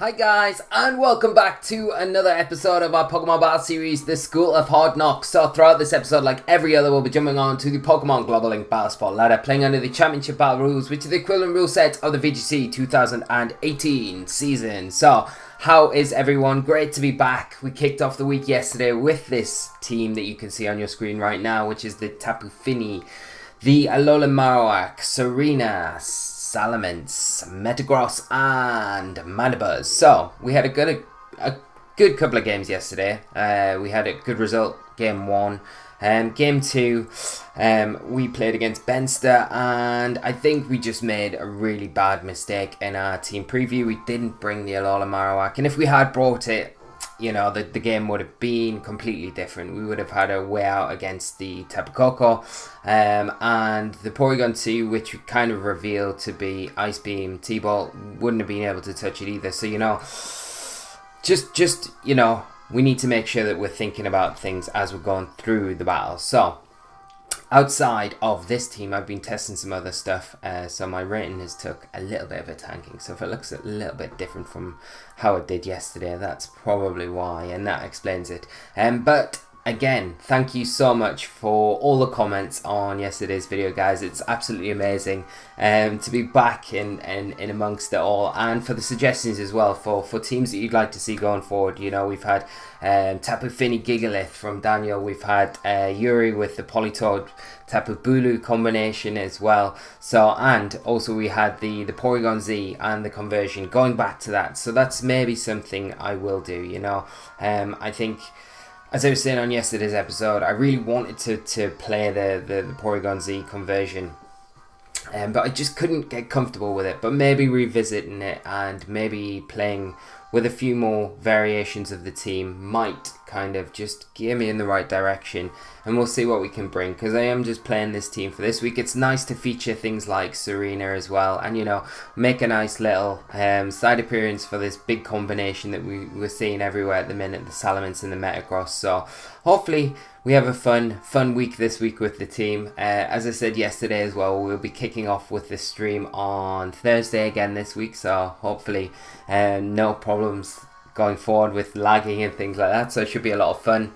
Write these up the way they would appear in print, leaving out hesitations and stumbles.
Hi guys, and welcome back to another episode of our Pokemon Battle Series, the School of Hard Knocks. So throughout this episode, like every other, we'll be jumping on to the Pokemon Global Link Battle Spot ladder, playing under the Championship Battle rules, which is the equivalent rule set of the VGC 2018 season. So, how is everyone? Great to be back. We kicked off the week yesterday with this team that you can see on your screen right now, which is the Tapu Fini, the Alolan Marowak, Tsareena, Salamence, Metagross, and Metagross. So we had a good couple of games yesterday. We had a good result, game 1. Game 2, we played against Benster, and I think we just made a really bad mistake in our team preview. We didn't bring the Alolan Marowak, and if we had brought it, you know, the game would have been completely different. We would have had a way out against the Tapu Koko, and the Porygon 2, which kind of revealed to be Ice Beam, T-Ball, wouldn't have been able to touch it either. So, you know, just you know, we need to make sure that we're thinking about things as we're going through the battle. So, outside of this team, I've been testing some other stuff, so my rating has took a little bit of a tanking. So if it looks a little bit different from how it did yesterday, that's probably why, and that explains it. But again, thank you so much for all the comments on yesterday's video, guys. It's absolutely amazing to be back in amongst it all, and for the suggestions as well for teams that you'd like to see going forward. You know, we've had Tapu Fini Gigalith from Daniel. We've had Yuri with the Politoed Tapu Bulu combination as well. So, and also we had the Porygon Z and the conversion, going back to that. So that's maybe something I will do, you know. I think, as I was saying on yesterday's episode, I really wanted to play the Porygon Z conversion, but I just couldn't get comfortable with it. But maybe revisiting it and maybe playing with a few more variations of the team might kind of just gear me in the right direction, and we'll see what we can bring, because I am just playing this team for this week. It's nice to feature things like Tsareena as well, and, you know, make a nice little side appearance for this big combination that we're seeing everywhere at the minute, the Salamence and the Metagross. So hopefully we have a fun week this week with the team. As I said yesterday as well, we'll be kicking off with this stream on Thursday again this week, so hopefully no problems going forward with lagging and things like that, so it should be a lot of fun.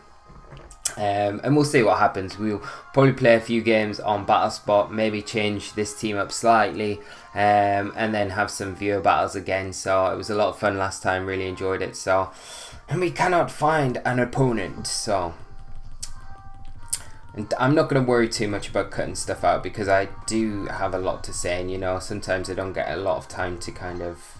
And we'll see what happens. We'll probably play a few games on Battle Spot, maybe change this team up slightly, and then have some viewer battles again. So it was a lot of fun last time, really enjoyed it. So, and we cannot find an opponent, so, and I'm not going to worry too much about cutting stuff out, because I do have a lot to say, and, you know, sometimes I don't get a lot of time to kind of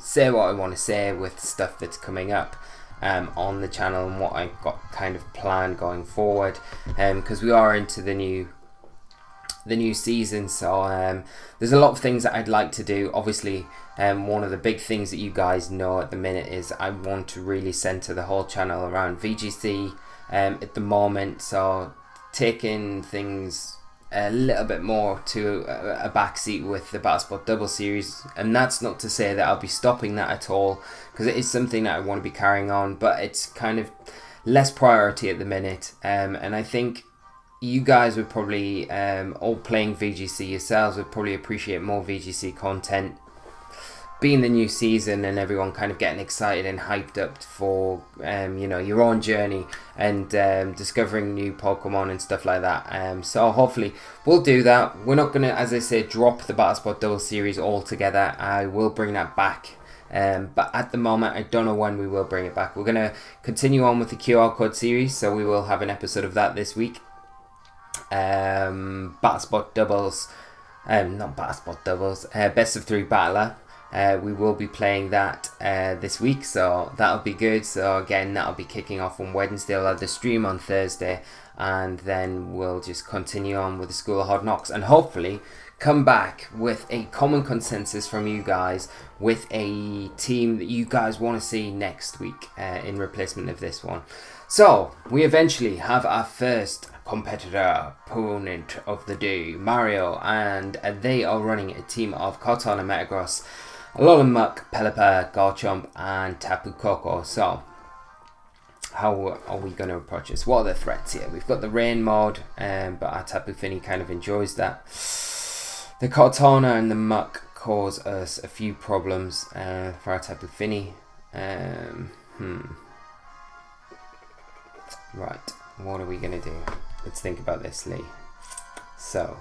say what I want to say with stuff that's coming up on the channel and what I've got kind of planned going forward, because we are into the new season. So there's a lot of things that I'd like to do. Obviously, one of the big things that you guys know at the minute is I want to really center the whole channel around VGC at the moment, so taking things a little bit more to a backseat with the Battle Spot Double Series, and that's not to say that I'll be stopping that at all, because it is something that I want to be carrying on, but it's kind of less priority at the minute. And I think you guys would probably, all playing VGC yourselves, would probably appreciate more VGC content, being the new season and everyone kind of getting excited and hyped up for you know, your own journey and discovering new Pokemon and stuff like that. So hopefully we'll do that. We're not going to, as I said, drop the Battle Spot Double Series altogether. I will bring that back, but at the moment I don't know when we will bring it back. We're going to continue on with the QR Code series, so we will have an episode of that this week. Battle Spot Doubles, not Battle Spot Doubles, Best of 3 Battler. We will be playing that this week, so that'll be good. So again, that'll be kicking off on Wednesday. We'll have the stream on Thursday, and then we'll just continue on with the School of Hard Knocks, and hopefully come back with a common consensus from you guys, with a team that you guys want to see next week in replacement of this one. So we eventually have our first competitor opponent of the day, Mario, and they are running a team of Kartana, Metagross, Alolan Muck, Pelipper, Garchomp, and Tapu Koko. So how are we going to approach this? What are the threats here? We've got the rain mode, but our Tapu Fini kind of enjoys that. The Kartana and the Muck cause us a few problems for our Tapu Fini. Right, what are we going to do? Let's think about this, Lee. So,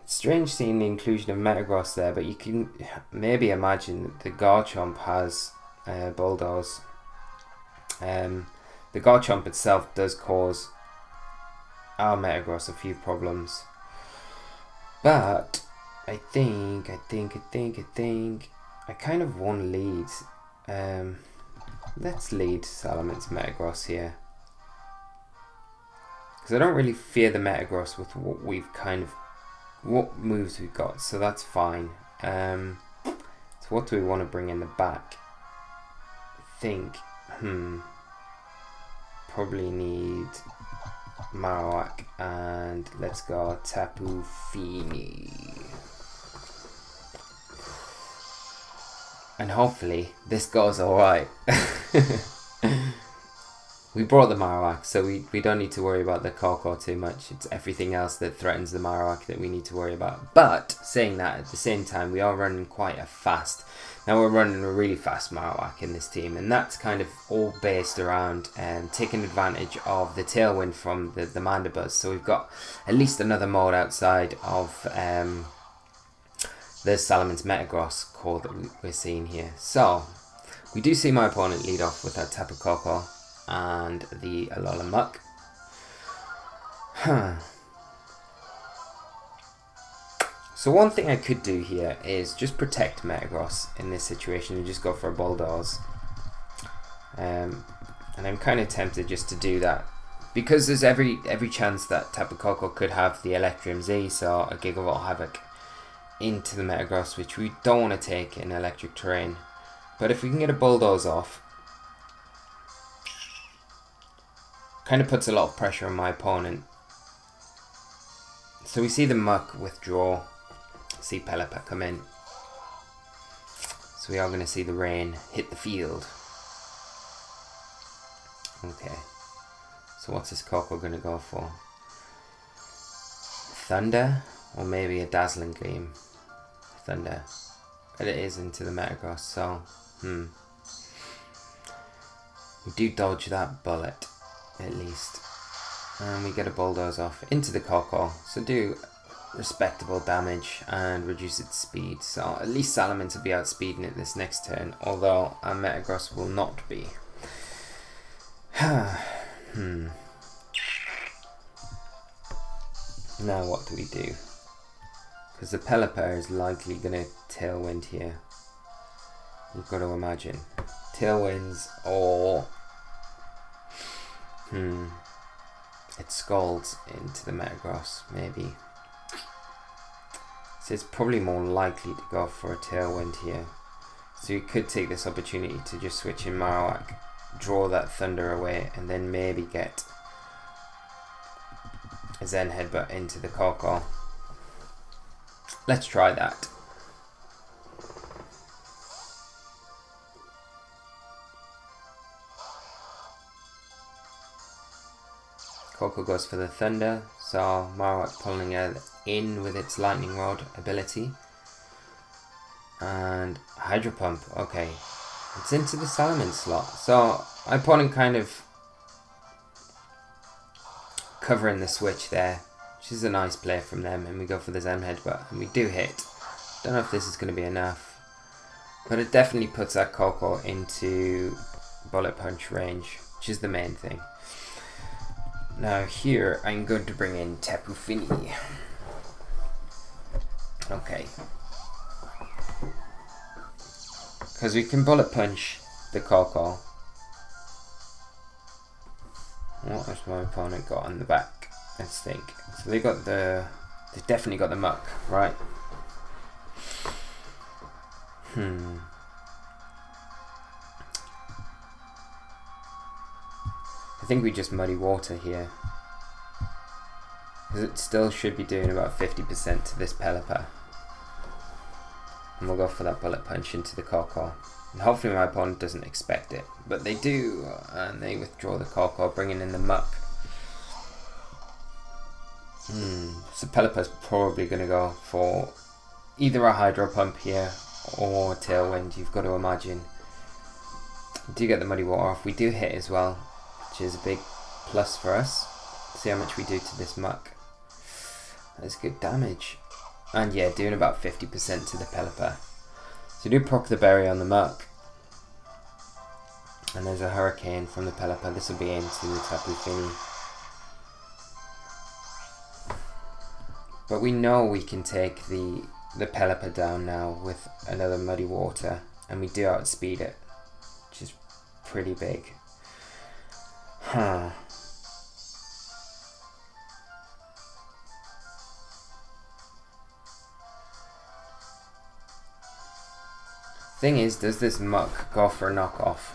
it's strange seeing the inclusion of Metagross there, but you can maybe imagine that the Garchomp has Bulldoze. The Garchomp itself does cause our Metagross a few problems, but I think I kind of want to lead. Let's lead Salamence Metagross here, because I don't really fear the Metagross with what moves we've got, so that's fine. So what do we want to bring in the back? I think probably need Marowak, and let's go Tapu Fini. And hopefully this goes alright. We brought the Marowak, so we don't need to worry about the Koko too much. It's everything else that threatens the Marowak that we need to worry about. But saying that, at the same time, we are running quite a fast. Now we're running a really fast Marowak in this team, and that's kind of all based around taking advantage of the tailwind from the Mandibuzz. So we've got at least another mode outside of the Salamence Metagross core that we're seeing here. So we do see my opponent lead off with that Tapu Koko and the Alola Muck. So one thing I could do here is just protect Metagross in this situation and just go for a Bulldoze. And I'm kind of tempted just to do that, because there's every chance that Tapu Koko could have the Electrium Z, so a Gigavolt Havoc into the Metagross, which we don't want to take in electric terrain. But if we can get a Bulldoze off, kind of puts a lot of pressure on my opponent. So we see the Muck withdraw, see Pelipper come in. So we are going to see the rain hit the field. Okay, so what's this Koko going to go for? Thunder? Or maybe a Dazzling Gleam? Thunder. But it is into the Metagross, so we do dodge that bullet at least, and we get a Bulldoze off into the Koko, so do respectable damage and reduce its speed. So at least Salamence will be outspeeding it this next turn, although our Metagross will not be. Now what do we do? Because the Pelipper is likely going to Tailwind here. You've got to imagine. Tailwinds or it Scalds into the Metagross, maybe. So it's probably more likely to go for a Tailwind here. So you could take this opportunity to just switch in Marowak, draw that Thunder away, and then maybe get a Zen Headbutt into the Koko. Let's try that. Koko goes for the Thunder, so Marowak pulling it in with its Lightning Rod ability. And Hydro Pump, okay. It's into the Salamence slot. So my opponent kind of covering the switch there, which is a nice play from them, and we go for the Zen Headbutt, and we do hit. Don't know if this is going to be enough, but it definitely puts that Koko into Bullet Punch range, which is the main thing. Now here I'm going to bring in Tapu Fini. Okay. Because we can Bullet Punch the Koko. What has my opponent got on the back? Let's think. So they definitely got the Muck, right? I think we just Muddy Water here, because it still should be doing about 50% to this Pelipper. And we'll go for that Bullet Punch into the Koko. And hopefully my opponent doesn't expect it, but they do, and they withdraw the Koko, bringing in the Muck. So Pelipper's probably going to go for either a Hydro Pump here or Tailwind, you've got to imagine. We do get the Muddy Water off. We do hit as well, which is a big plus for us. See how much we do to this muck. That's good damage. And yeah, doing about 50% to the Pelipper. So do proc the berry on the muck. And there's a Hurricane from the Pelipper. This will be into the Tapu Fini. But we know we can take the Pelipper down now with another Muddy Water. And we do outspeed it, which is pretty big. Thing is, does this muck go for a knockoff?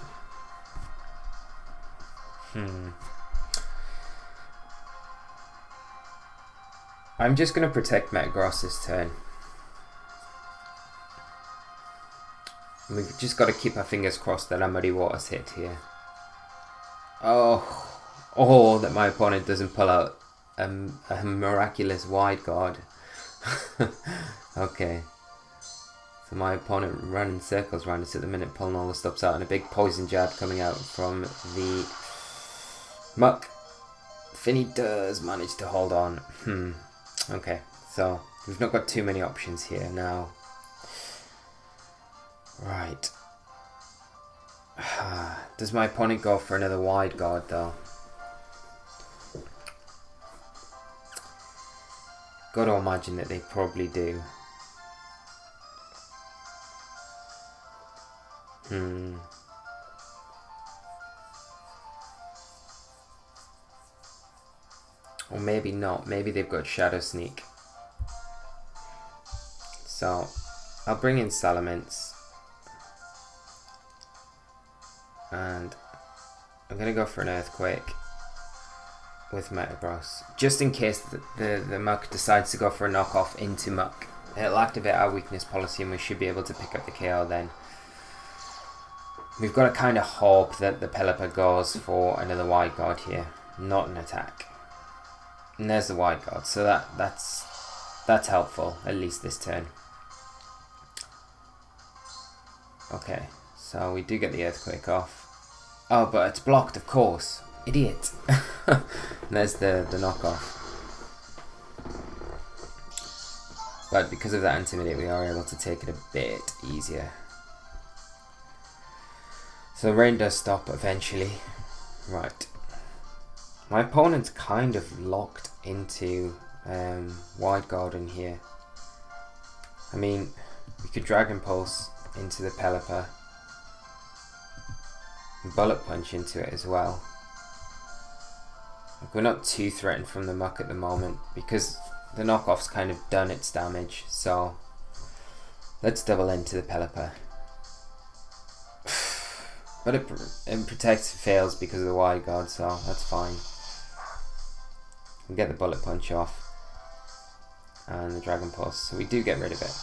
I'm just going to protect Metagross this turn. We've just got to keep our fingers crossed that our Muddy Water's hit here. Oh, that my opponent doesn't pull out a miraculous Wide Guard. Okay. So my opponent running circles around us at the minute, pulling all the stops out, and a big Poison Jab coming out from the muck. Finny does manage to hold on. Okay, so we've not got too many options here now. Right. Does my opponent go for another Wide Guard though? Got to imagine that they probably do. Or maybe not. Maybe they've got Shadow Sneak. So I'll bring in Salamence. And I'm going to go for an Earthquake with Metagross. Just in case the muck decides to go for a knockoff into muck. It'll activate our weakness policy and we should be able to pick up the KO then. We've got to kind of hope that the Pelipper goes for another Wide Guard here, not an attack. And there's the Wide Guard, so that's helpful, at least this turn. Okay, so we do get the Earthquake off. Oh, but it's blocked, of course. Idiot. And there's the knockoff. But because of that Intimidate, we are able to take it a bit easier. So the rain does stop eventually. Right. My opponent's kind of locked into Wide Guard in here. I mean, we could Dragon Pulse into the Pelipper. And Bullet Punch into it as well. Like, we're not too threatened from the muck at the moment because the knockoff's kind of done its damage. So let's double into the Pelipper. But it protects fails because of the Wide Guard, so that's fine. We get the Bullet Punch off. And the Dragon Pulse, so we do get rid of it.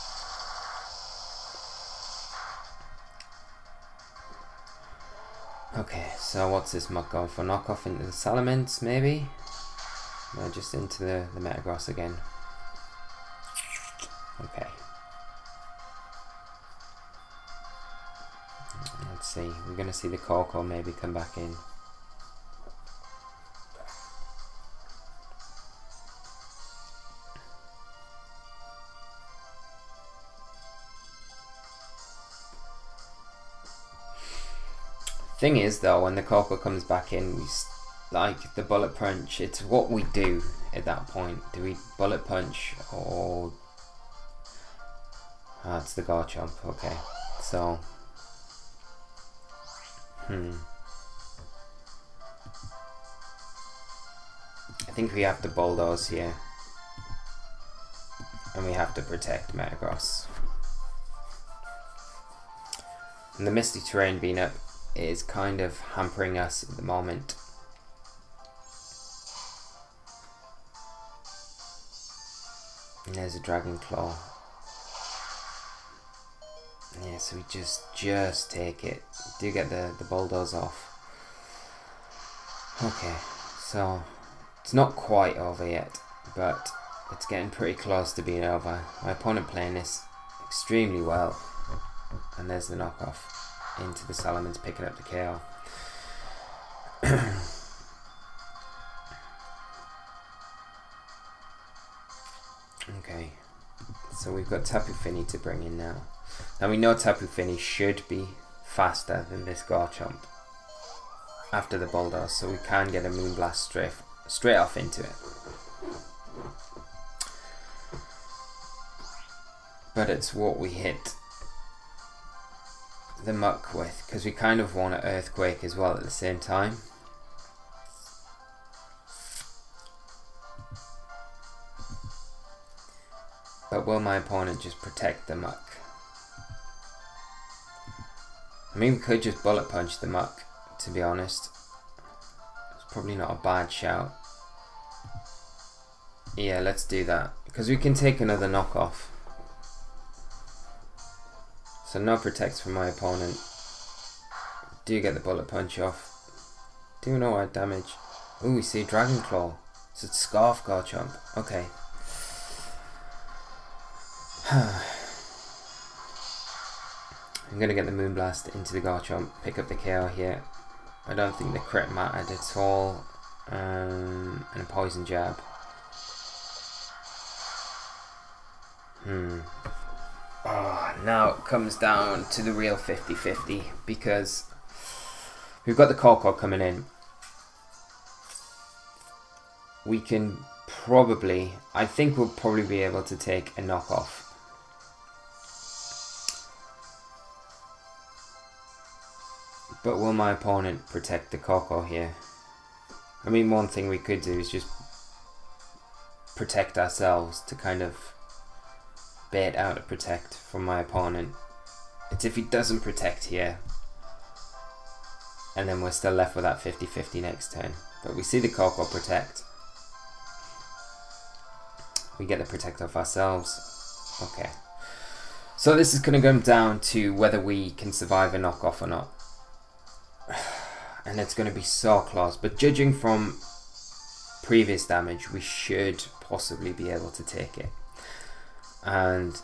Okay, so what's this muck going for? Knockoff into the Salamence, maybe? No, just into the Metagross again. Okay. Let's see, we're going to see the Coco maybe come back in. Thing is though, when the Coco comes back in, we like the Bullet Punch, it's what we do at that point. Do we Bullet Punch or... Ah, it's the Garchomp, okay. So... I think we have to Bulldoze here. And we have to protect Metagross. And the Misty Terrain being up is kind of hampering us at the moment. And there's a Dragon Claw. Yeah, so we just take it. Do get the Bulldoze off. Okay, so it's not quite over yet. but it's getting pretty close to being over. My opponent playing this extremely well, and there's the knockoff into the Salamence, picking up the KO. Okay, so we've got Tapu Fini to bring in now. Now we know Tapu Fini should be faster than this Garchomp after the Bulldoze, so we can get a Moonblast straight off into it. But it's what we hit the Muck with, because we kind of want an Earthquake as well at the same time. But will my opponent just protect the Muck? I mean, we could just Bullet Punch the Muck, to be honest. It's probably not a bad shout. Yeah, let's do that, because we can take another knockoff. So no protects from my opponent. Do get the Bullet Punch off. Do no add damage. Ooh, we see Dragon Claw. So it's Scarf Garchomp. Okay. I'm going to get the Moonblast into the Garchomp, pick up the KO here. I don't think the crit mattered at all. And a Poison Jab. Oh, now it comes down to the real 50-50, because we've got the Corko coming in. We can probably, I think we'll probably be able to take a knockoff. But will my opponent protect the Corko here? I mean, one thing we could do is just protect ourselves to kind of bait out a protect from my opponent. It's if he doesn't protect here, and then we're still left with that 50-50 next turn. But we see the Corko protect. We get the protect off ourselves. Okay. So this is going to come down to whether we can survive a knockoff or not. And it's going to be so close. But judging from previous damage, we should possibly be able to take it. And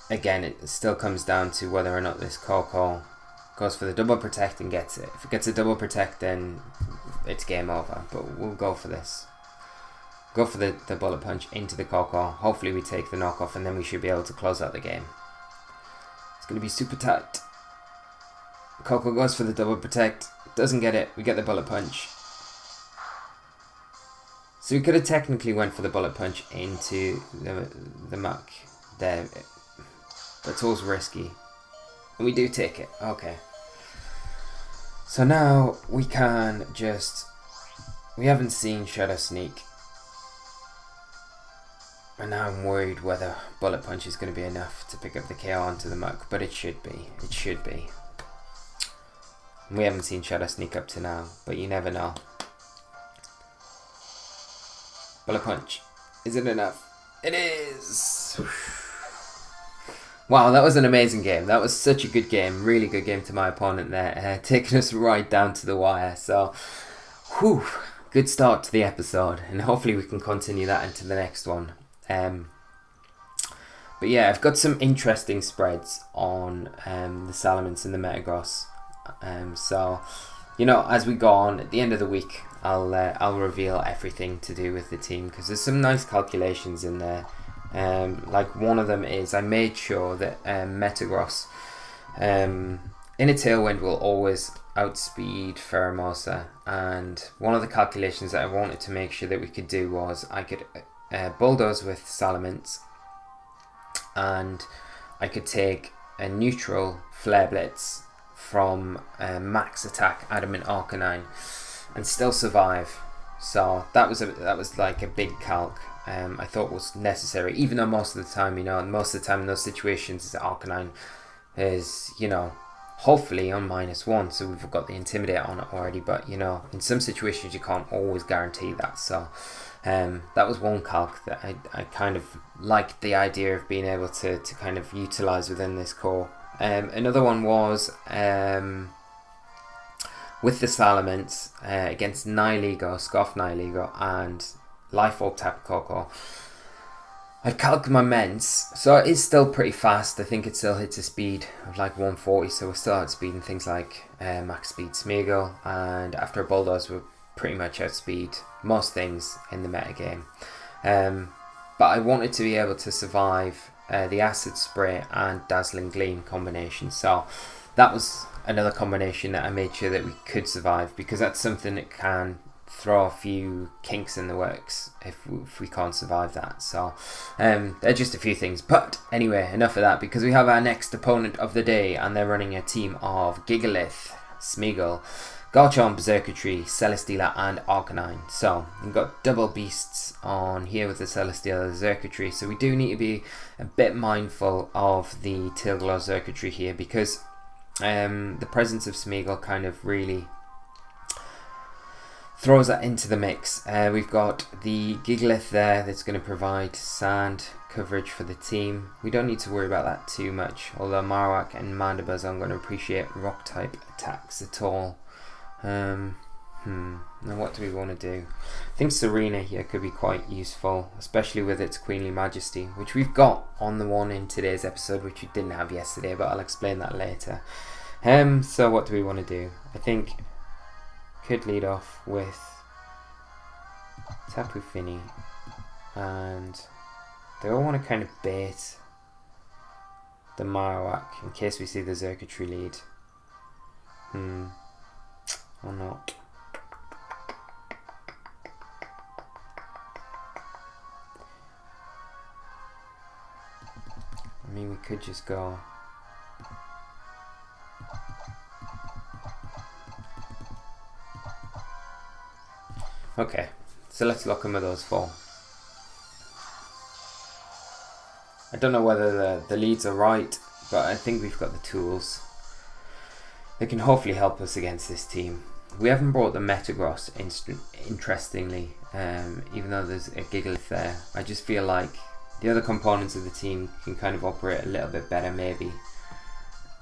again, it still comes down to whether or not this Corko goes for the double protect and gets it. If it gets a double protect, then it's game over. But we'll go for this. Go for the Bullet Punch into the Corko. Hopefully we take the knockoff, and then we should be able to close out the game. It's going to be super tight. Corko goes for the double protect. Doesn't get it. We get the Bullet Punch. So we could have technically went for the Bullet Punch into the Muck there. But it's always risky. And we do take it. Okay. So now we can just... We haven't seen Shadow Sneak. And now I'm worried whether Bullet Punch is going to be enough to pick up the KO onto the Muck. But it should be. It should be. We haven't seen Shadow Sneak up to now, but you never know. Bullet Punch. Is it enough? It is! Wow, that was an amazing game. That was such a good game. Really good game to my opponent there. Taking us right down to the wire. So, whew, good start to the episode. And hopefully we can continue that into the next one. But yeah, I've got some interesting spreads on the Salamence and the Metagross. So, you know, as we go on at the end of the week, I'll reveal everything to do with the team, because there's some nice calculations in there. Like one of them is I made sure that Metagross in a Tailwind will always outspeed Pheromosa, and one of the calculations that I wanted to make sure that we could do was I could Bulldoze with Salamence, and I could take a neutral Flare Blitz from max attack Adamant Arcanine and still survive. So that was like a big calc. I thought was necessary, even though most of the time, you know, most of the time in those situations, Arcanine is, you know, hopefully on -1, so we've got the Intimidate on it already. But you know, in some situations you can't always guarantee that. So that was one calc that I kind of liked the idea of being able to kind of utilize within this core. Another one was with the Salamence against Nihilego, Scoff Nihilego, and Life Orb Tapu Koko. I've calculated my Mence, so it is still pretty fast. I think it still hits a speed of like 140, so we're still outspeeding things like max speed Smeagol, and after a Bulldoze we're pretty much outspeed most things in the metagame. But I wanted to be able to survive the Acid Spray and Dazzling Gleam combination, so that was another combination that I made sure that we could survive, because that's something that can throw a few kinks in the works if we can't survive that. So they're just a few things, but anyway, enough of that, because we have our next opponent of the day, and they're running a team of Gigalith, Smeagol, Garchomp, Xurkitree, Celesteela and Arcanine. So we've got double beasts on here with the Celesteela, Xurkitree, so we do need to be a bit mindful of the Tailglow Xurkitree here, because the presence of Smeagol kind of really throws that into the mix. We've got the Gigalith there that's going to provide sand coverage for the team. We don't need to worry about that too much, although Marowak and Mandibuzz aren't going to appreciate rock type attacks at all. Now what do we want to do? I think Tsareena here could be quite useful, especially with its Queenly Majesty, which we've got on the one in today's episode, which we didn't have yesterday, but I'll explain that later. So what do we want to do? I think could lead off with Tapu Fini, and they all want to kind of bait the Marowak in case we see the Xurkitree lead. Or not. I mean, we could just go okay, so let's lock in with those four. I don't know whether the leads are right, but I think we've got the tools that can hopefully help us against this team. We haven't brought the Metagross, interestingly, even though there's a Gigalith there. I just feel like the other components of the team can kind of operate a little bit better, maybe.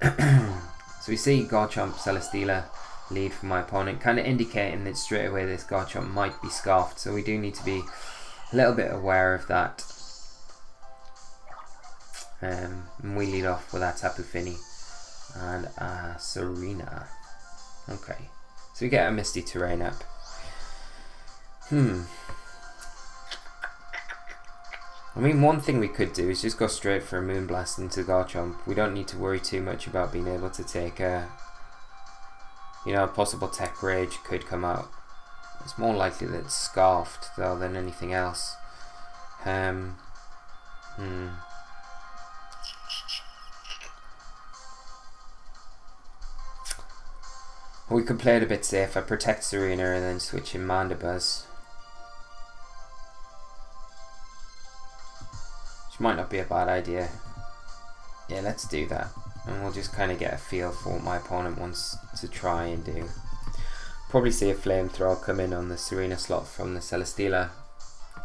So we see Garchomp, Celesteela lead for my opponent, kind of indicating that straight away this Garchomp might be scarfed, so we do need to be a little bit aware of that. And we lead off with our Tapu Fini and Tsareena. Okay, so we get a Misty Terrain up. I mean, one thing we could do is just go straight for a Moonblast into Garchomp. We don't need to worry too much about being able to take a, you know, a possible Tech Rage could come out. It's more likely that it's Scarfed though than anything else. We could play it a bit safer, protect Tsareena and then switch in Mandibuzz, which might not be a bad idea. Yeah, let's do that, and we'll just kind of get a feel for what my opponent wants to try and do. Probably see a Flamethrower come in on the Tsareena slot from the Celesteela.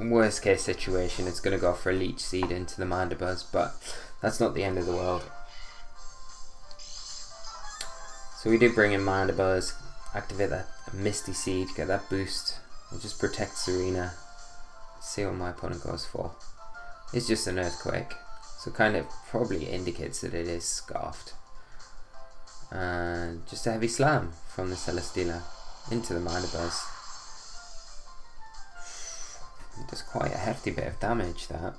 Worst case situation, it's going to go for a Leech Seed into the Mandibuzz, but that's not the end of the world. So we do bring in Mandibuzz, activate that Misty Seed, get that boost. We'll just protect Tsareena. See what my opponent goes for. It's just an Earthquake, so kind of probably indicates that it is Scarfed. And just a Heavy Slam from the Celesteela into the Mandibuzz. It does quite a hefty bit of damage, that.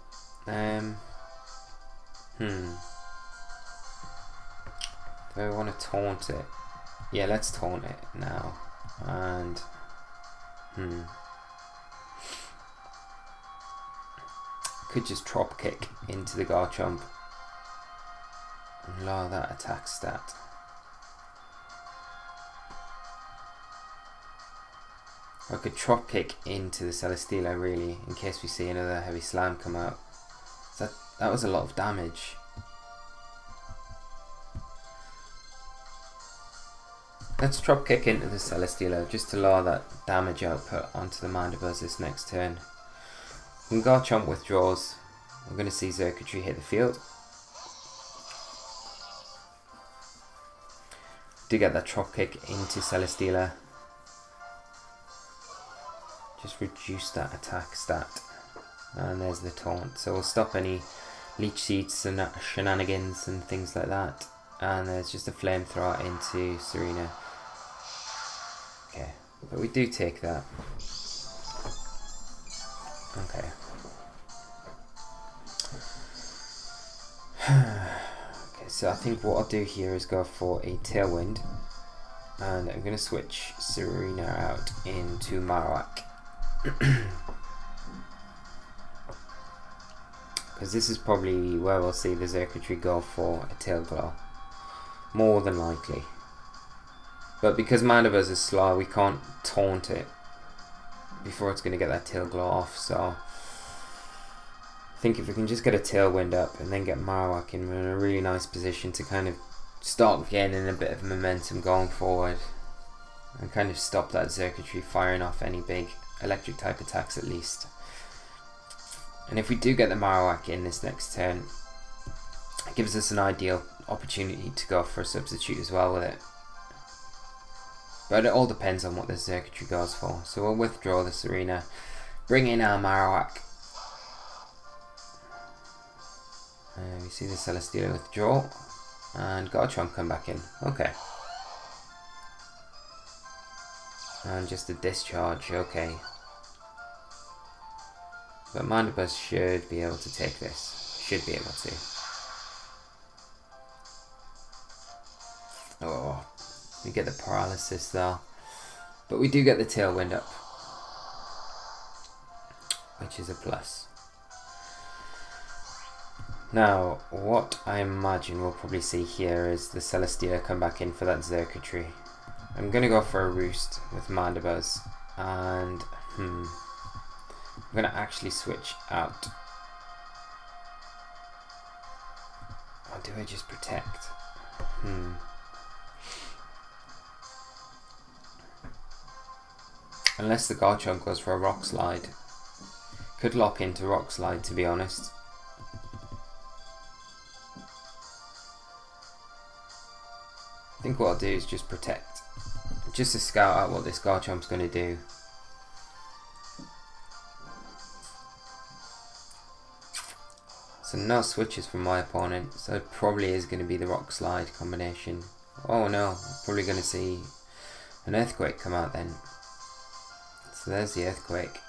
Do I want to taunt it? Yeah, let's taunt it now. And could just Trop Kick into the Garchomp and lower that attack stat. I could Trop Kick into the Celesteela, really, in case we see another Heavy Slam come out. So that was a lot of damage. Let's Trop Kick into the Celesteela just to lower that damage output onto the Mandibuzz this next turn. When Garchomp withdraws, we're going to see Xurkitree hit the field. Do get that Trop Kick into Celesteela. just reduce that attack stat. And there's the taunt. So we'll stop any leech seeds and shenanigans and things like that. And there's just a flamethrower into Tsareena. Okay, but we do take that. Okay. Okay, so I think what I'll do here is go for a Tailwind. And I'm going to switch Tsareena out into Marowak. Because this is probably where we'll see the circuitry go for a Tail Glow. More than likely. But because Metagross is slow, we can't taunt it before it's going to get that Tail Glow off. So I think if we can just get a Tailwind up and then get Marowak in a really nice position to kind of start gaining a bit of momentum going forward and kind of stop that circuitry firing off any big electric type attacks at least. And if we do get the Marowak in this next turn, it gives us an ideal opportunity to go for a substitute as well with it. But it all depends on what the circuitry goes for. So we'll withdraw the Tsareena, bring in our Marowak. We see the Celesteela withdraw, and Garchomp come back in. Okay. And just a discharge, okay. But Metagross should be able to take this. Should be able to. Oh, we get the paralysis though. But we do get the Tailwind up, which is a plus. Now, what I imagine we'll probably see here is the Celesteela come back in for that circuitry. I'm going to go for a Roost with Metagross, and I'm going to actually switch out. Or do I just protect? Unless the Garchomp goes for a Rock Slide. Could lock into Rock Slide, to be honest. I think what I'll do is just protect. Just to scout out what this Garchomp's going to do. So no switches from my opponent, so it probably is going to be the Rock Slide combination. Oh no, probably going to see an Earthquake come out then. So there's the Earthquake.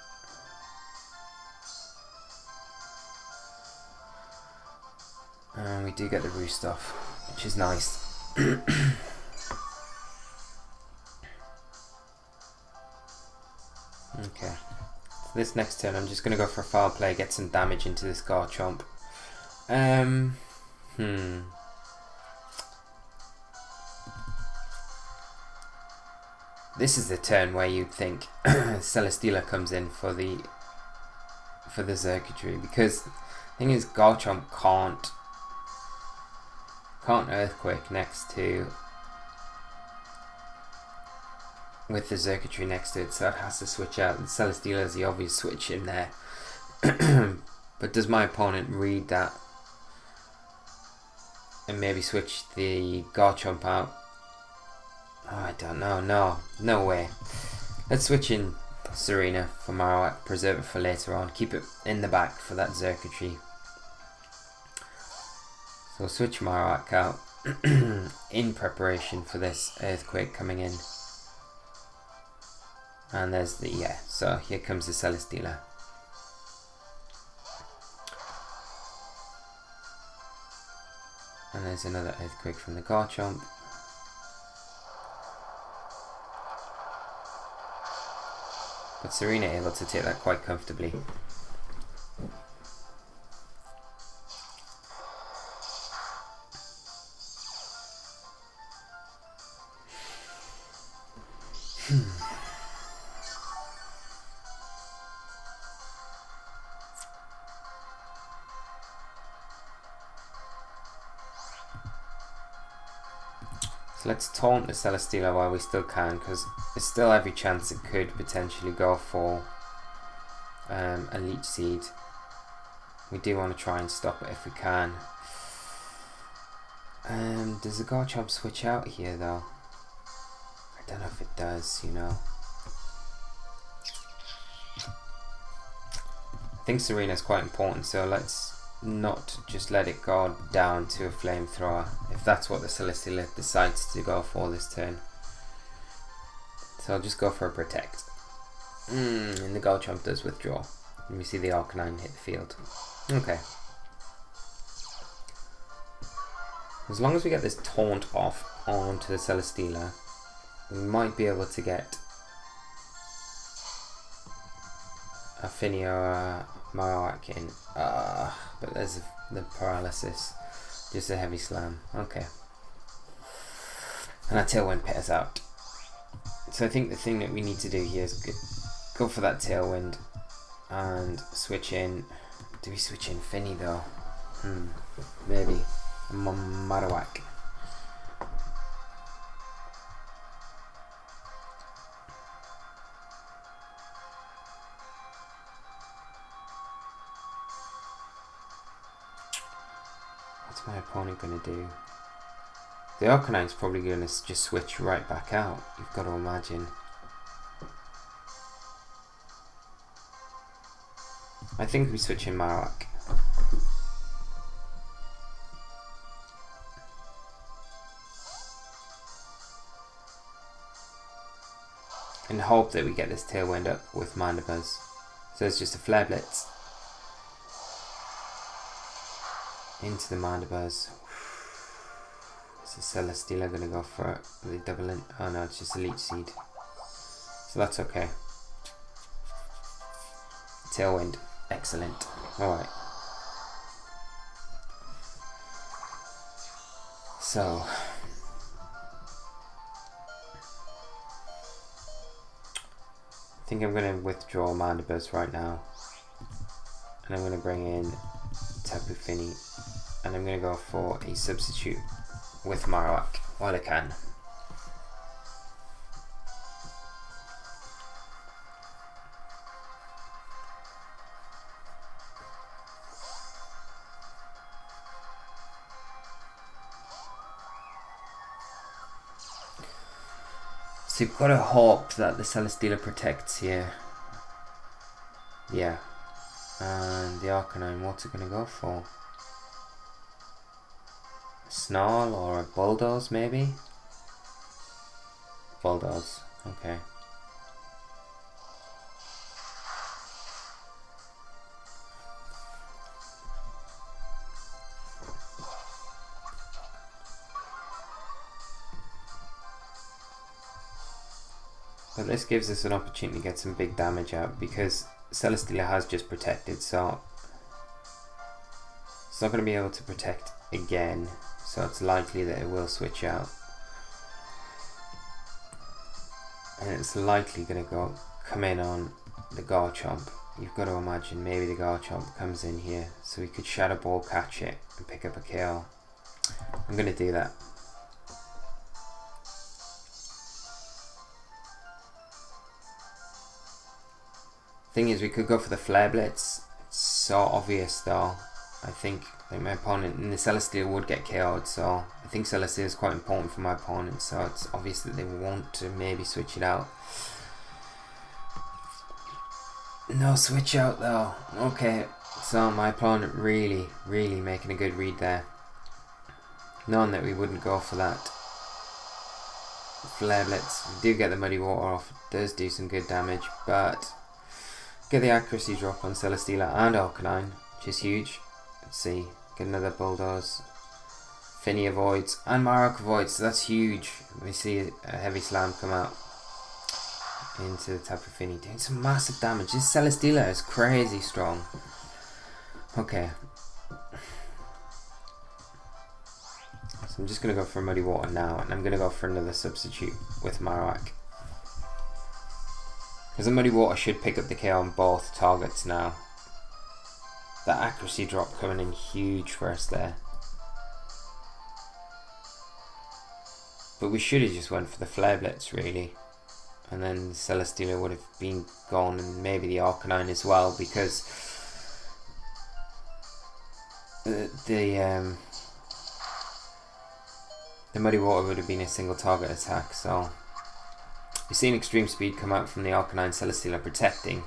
And we do get the Roost off, which is nice. Okay, so this next turn I'm just going to go for a foul play, get some damage into this Garchomp. This is the turn where you'd think Celesteela comes in for the circuitry, because the thing is Garchomp can't Earthquake next to with the circuitry next to it, so it has to switch out. And Celesteela is the obvious switch in there. But does my opponent read that and maybe switch the Garchomp out? Oh, I don't know. No way. Let's switch in Tsareena for Marowak, preserve it for later on, keep it in the back for that circuitry. So we'll switch Marowak out in preparation for this Earthquake coming in. And there's the, so here comes the Celesteela. And there's another Earthquake from the Garchomp. But Tsareena able to take that quite comfortably. So let's taunt the Celesteela while we still can, because there's still every chance it could potentially go for a Leech Seed. We do want to try and stop it if we can. Does the Garchomp switch out here though? I don't know if it does, you know. think Tsareena is quite important, so let's not just let it go down to a flamethrower if that's what the Celesteela decides to go for this turn. So I'll just go for a protect. And the Garchomp does withdraw. And we see the Arcanine hit the field. Okay. As long as we get this taunt off onto the Celesteela, we might be able to get a Finny or a Marowak in. But there's the paralysis. Just a heavy slam. Okay. And our Tailwind pit us out. So I think the thing that we need to do here is go for that Tailwind and switch in. Do we switch in Finny though? Maybe. Marowak. What's my opponent going to do? The Arcanine's probably going to just switch right back out, you've got to imagine. I think we switch in Marowak. And hope that we get this Tailwind up with Mana Buzz. So it's just a Flare Blitz. Into the Mana Buzz. Is the Celesteela going to go for the double in? Oh no, it's just a Leech Seed. So that's okay. Tailwind. Excellent. Alright. So I think I'm going to withdraw Mana Buzz right now. And I'm going to bring in Tapu Fini. And I'm going to go for a substitute with Marowak while I can. So you've got to hope that the Celesteela protects here. Yeah. And the Arcanine, what's it going to go for? A Snarl or a Bulldoze maybe? Bulldoze, okay. But this gives us an opportunity to get some big damage out because Celesteela has just protected, so it's not going to be able to protect again, so it's likely that it will switch out. And it's likely going to come in on the Garchomp. You've got to imagine maybe the Garchomp comes in here, so we could Shadow Ball catch it and pick up a kill. I'm going to do that. Thing is, we could go for the Flare Blitz. It's so obvious though. I think like my opponent and the Celesteela would get KO'd, so I think Celesteela is quite important for my opponent, so it's obvious that they want to maybe switch it out. No switch out though. Okay, so my opponent really making a good read there. Knowing that we wouldn't go for that Flare Blitz. We do get the Muddy Water off, it does do some good damage, but get the accuracy drop on Celesteela and Arcanine, which is huge. Let's see, get another Bulldoze. Finny avoids, and Marowak avoids, so that's huge. We see a heavy slam come out into the Tapu Fini, doing some massive damage. This Celesteela is crazy strong. Okay. So I'm just going to go for Muddy Water now, and I'm going to go for another substitute with Marowak. Because the Muddy Water should pick up the KO on both targets now. That accuracy drop coming in huge for us there. But we should have just went for the Flare Blitz really. And then Celesteela would have been gone, and maybe the Arcanine as well, because the Muddy Water would have been a single target attack, so we've seen extreme speed come out from the Arcanine Celesteela protecting.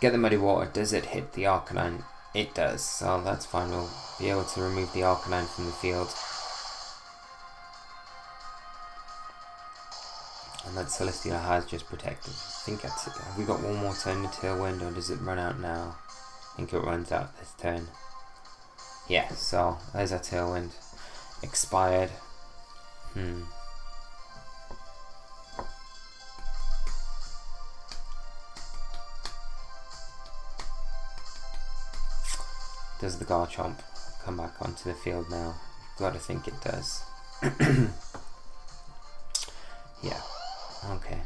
Get the Muddy Water. Does it hit the Arcanine? It does, so that's fine. We'll be able to remove the Arcanine from the field. And that Celesteela has just protected. I think that's it. Have we got one more turn to Tailwind, or does it run out now? I think it runs out this turn. Yeah, so there's our Tailwind. Expired. Does the Garchomp come back onto the field now? Gotta think it does. Yeah, okay.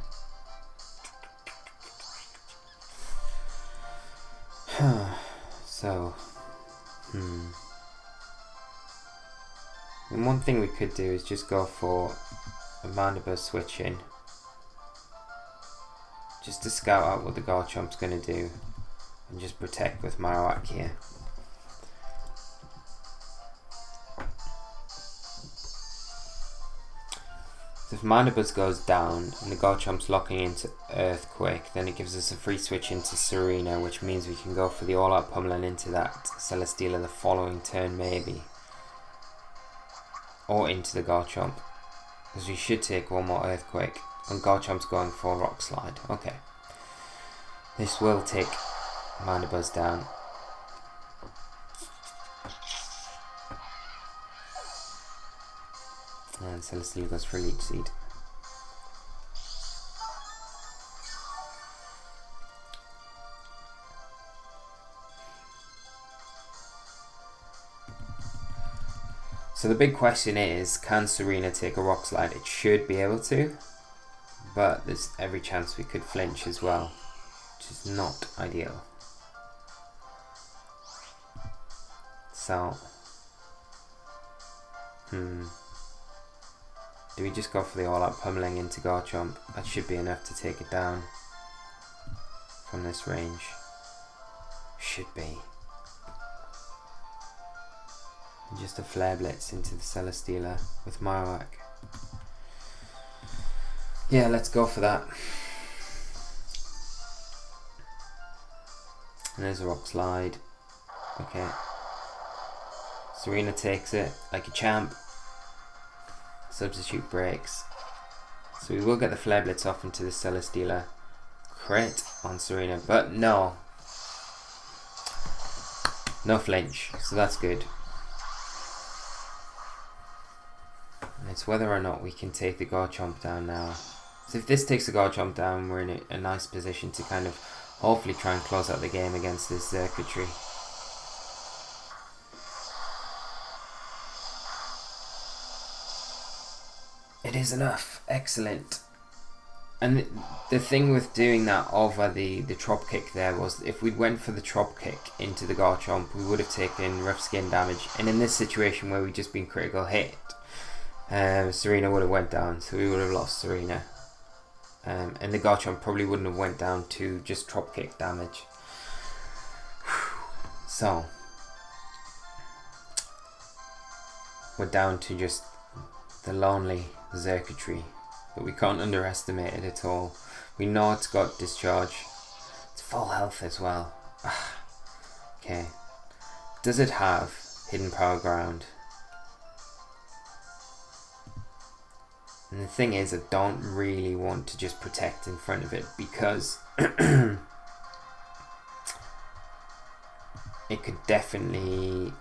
So, and one thing we could do is just go for a Mandibuss switch in. Just to scout out what the Garchomp's going to do. And just protect with Marowak here. So if Mandibuss goes down and the Garchomp's locking into Earthquake, then it gives us a free switch into Tsareena, which means we can go for the all-out pummeling into that Celesteela the following turn maybe. Or into the Garchomp. Because we should take one more Earthquake. And Garchomp's going for Rock Slide. Okay. This will take Mandibuss down. And Celesteela goes for Leech Seed. So the big question is, can Tsareena take a Rock Slide? It should be able to, but there's every chance we could flinch as well, which is not ideal. So, do we just go for the all-out pummeling into Garchomp? That should be enough to take it down from this range. Should be. And just a Flare Blitz into the Celesteela with Marowak. Yeah, let's go for that. And there's a Rock Slide. Okay. Tsareena takes it like a champ. Substitute breaks. So we will get the Flare Blitz off into the Celesteela. Crit on Tsareena, but no. No flinch, so that's good. And it's whether or not we can take the Garchomp down now. So if this takes the Garchomp down, we're in a nice position to kind of hopefully try and close out the game against this circuitry. It is enough. Excellent. And the thing with doing that over the Trop Kick there was, if we went for the Trop Kick into the Garchomp, we would have taken rough skin damage. And in this situation where we've just been critical hit, Tsareena would have went down, so we would have lost Tsareena. And the Garchomp probably wouldn't have went down to just Trop Kick damage. So, we're down to just the lonely circuitry, but we can't underestimate it at all. We know it's got discharge. It's full health as well. Okay. Does it have hidden power ground? And the thing is, I don't really want to just protect in front of it, because it could definitely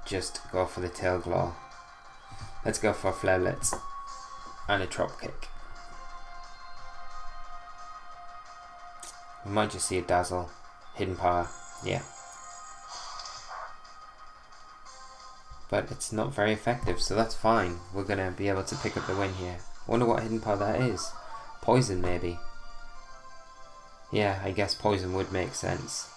just go for the Tail Claw. Let's go for a Flare Blitz and a Trop Kick. We might just see a Dazzle. Hidden power, yeah. But it's not very effective, so that's fine. We're going to be able to pick up the win here. Wonder what hidden power that is. Poison, maybe. Yeah, I guess poison would make sense.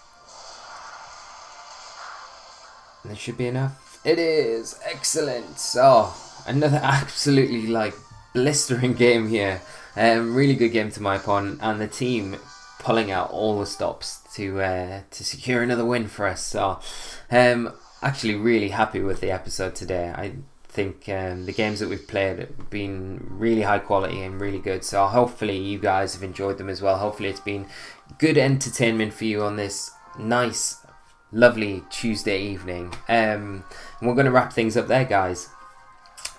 And there should be enough. It is! Excellent! So, another absolutely blistering game here. Really good game to my opponent, and the team pulling out all the stops to secure another win for us. So, actually really happy with the episode today. I think the games that we've played have been really high quality and really good. So hopefully you guys have enjoyed them as well. Hopefully it's been good entertainment for you on this nice, lovely Tuesday evening. And we're going to wrap things up there, guys.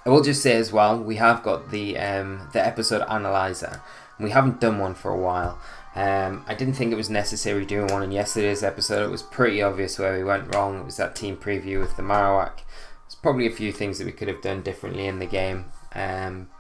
I will just say as well, we have got the episode analyzer. We haven't done one for a while. I didn't think it was necessary doing one in yesterday's episode. It was pretty obvious where we went wrong. It was that team preview with the Marowak. There's probably a few things that we could have done differently in the game.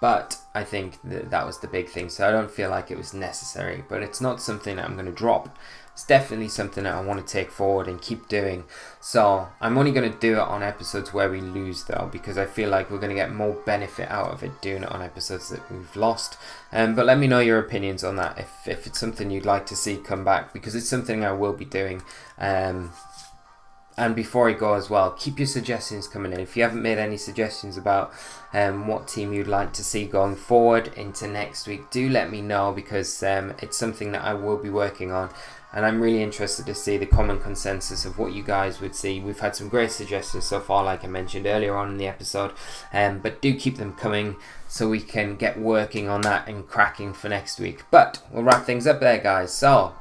But I think that was the big thing. So I don't feel like it was necessary. But it's not something that I'm going to drop. It's definitely something that I want to take forward and keep doing. So I'm only going to do it on episodes where we lose, though, because I feel like we're going to get more benefit out of it doing it on episodes that we've lost. But let me know your opinions on that, if it's something you'd like to see come back, because it's something I will be doing. And before I go as well, keep your suggestions coming in. If you haven't made any suggestions about what team you'd like to see going forward into next week, do let me know, because it's something that I will be working on. And I'm really interested to see the common consensus of what you guys would see. We've had some great suggestions so far, like I mentioned earlier on in the episode. But do keep them coming so we can get working on that and cracking for next week. But we'll wrap things up there, guys. So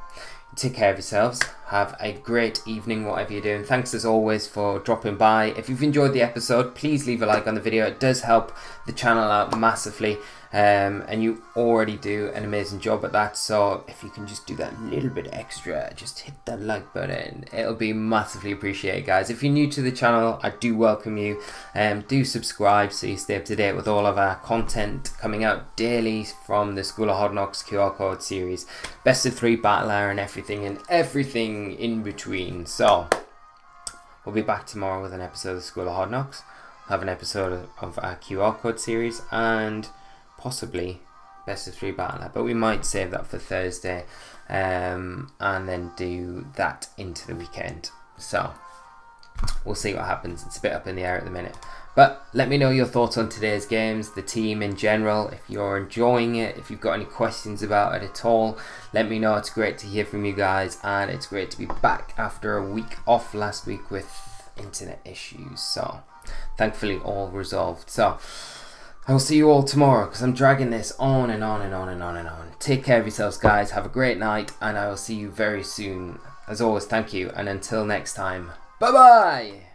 take care of yourselves. Have a great evening, whatever you're doing. Thanks as always for dropping by. If you've enjoyed the episode, please leave a like on the video. It does help the channel out massively. And you already do an amazing job at that. So if you can just do that little bit extra, just hit that like button. It'll be massively appreciated, guys. If you're new to the channel, I do welcome you. Do subscribe so you stay up to date with all of our content coming out daily from the School of Hard Knocks QR code series. Best of 3 battle hour and everything in between. So we'll be back tomorrow with an episode of the School of Hard Knocks. We'll have an episode of our QR code series and possibly best of 3 battle, but we might save that for Thursday and then do that into the weekend. So we'll see what happens. It's a bit up in the air at the minute, but let me know your thoughts on today's games, the team in general. If you're enjoying it, if you've got any questions about it at all, let me know. It's great to hear from you guys, and it's great to be back after a week off last week with internet issues, so thankfully all resolved. So I will see you all tomorrow, because I'm dragging this on and on and on and on and on. Take care of yourselves, guys. Have a great night, and I will see you very soon. As always, thank you, and until next time, bye-bye!